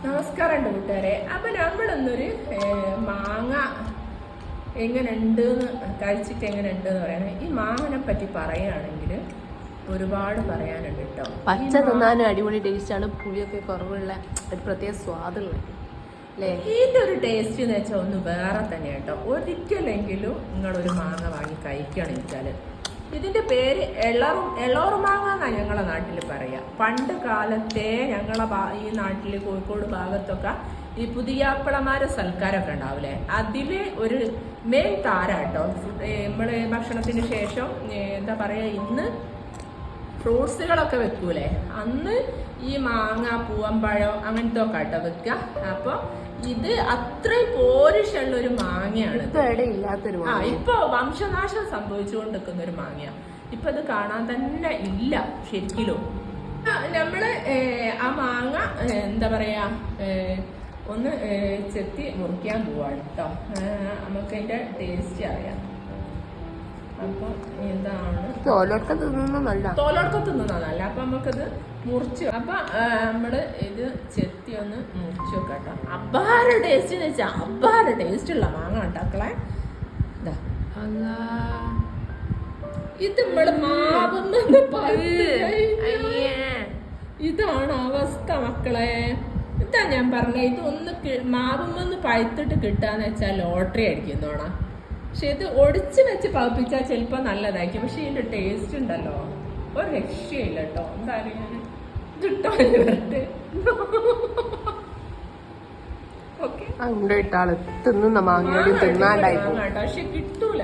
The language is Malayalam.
നമസ്കാരം ഉണ്ട് കൂട്ടുകാരെ. അപ്പൊ നമ്മളിന്നൊരു മാങ്ങ എങ്ങനെ ഉണ്ടെന്ന് കഴിച്ചിട്ട് എങ്ങനെ ഉണ്ടെന്ന് പറയണേ. ഈ മാങ്ങനെ പറ്റി പറയുകയാണെങ്കിൽ ഒരുപാട് പറയാനുണ്ട് കേട്ടോ. പച്ച തിന്നാനും അടിപൊളി ടേസ്റ്റാണ്, പുളിയൊക്കെ കുറവുള്ള ഒരു പ്രത്യേക സ്വാദുള്ള അല്ലേ. ഇതിന്റെ ഒരു ടേസ്റ്റ് എന്ന് വെച്ചാൽ ഒന്ന് വേറെ തന്നെ കേട്ടോ. ഒരിക്കലെങ്കിലും നിങ്ങളൊരു മാങ്ങ വാങ്ങി കഴിക്കുകയാണെന്ന് ഇതിന്റെ പേര് എളോർ മാങ്ങ എന്നാ ഞങ്ങളെ നാട്ടിൽ പറയാ. പണ്ട് കാലത്തെ ഞങ്ങളെ ഈ നാട്ടില് കോഴിക്കോട് ഭാഗത്തൊക്കെ ഈ പുതിയാപ്പിളമാരെ സൽക്കാരമൊക്കെ ഉണ്ടാവില്ലേ, അതില് ഒരു മെയിൻ താരാട്ടോ. നമ്മള് ഭക്ഷണത്തിന് ശേഷം എന്താ പറയാ, ഇന്ന് ഫ്രൂട്ട്സുകളൊക്കെ വെക്കൂലേ, അന്ന് ഈ മാങ്ങ പൂവമ്പഴം അങ്ങനത്തെ ഒക്കെ ആട്ടോ വെക്കുക. അപ്പൊ ഇത് അത്രയും പോരിഷുള്ള ഒരു മാങ്ങയാണ്. ഇപ്പൊ വംശനാശം സംഭവിച്ചുകൊണ്ടിരിക്കുന്ന ഒരു മാങ്ങയാണ്. ഇപ്പൊ ഇത് കാണാൻ തന്നെ ഇല്ല ശരിക്കും. നമ്മള് ആ മാങ്ങ എന്താ പറയാ ഒന്ന് ചെത്തി മുറിക്കാൻ പോവാണ് കേട്ടോ. നമുക്ക് അതിന്റെ ടേസ്റ്റ് അറിയാം. അപ്പൊ എന്താണ് തോലോടക്കം തിന്നുന്നതല്ല, അപ്പൊ നമുക്കത് മുറിച്ചു. അപ്പൊ നമ്മള് ഇത് ചെത്തി ഒന്ന് മുറിച്ചു വെക്കട്ടോ. അബ്ബാര ടേസ്റ്റ് എന്ന് വെച്ചാൽ അബ്ബാര ടേസ്റ്റ് ഉള്ള മാങ്ങ ഉണ്ടാക്കളെ. ഇത് നമ്മള് മാവുമെന്ന് ഇതാണ് അവസ്ഥ മക്കളെ. ഇതാ ഞാൻ പറഞ്ഞ, ഇത് ഒന്ന് മാവുമെന്ന് പഴുത്തിട്ട് കിട്ടാന്ന് വെച്ചാൽ ലോട്ടറി അടിക്കുന്നോണ. പക്ഷെ ഇത് ഒടിച്ച് വെച്ച് പഴുപ്പിച്ചാൽ ചിലപ്പോ നല്ലതായിരിക്കും. പക്ഷെ ഇതിന്റെ ടേസ്റ്റ് ഉണ്ടല്ലോ ഒരു രക്ഷയില്ല കേട്ടോ. എന്തായാലും ഞാൻ ഇതിട്ടോ വരട്ടെ. ഓക്കെ, തിന്നുന്ന മാങ്ങ തിന്നാണ്ടായി. പക്ഷെ കിട്ടൂല.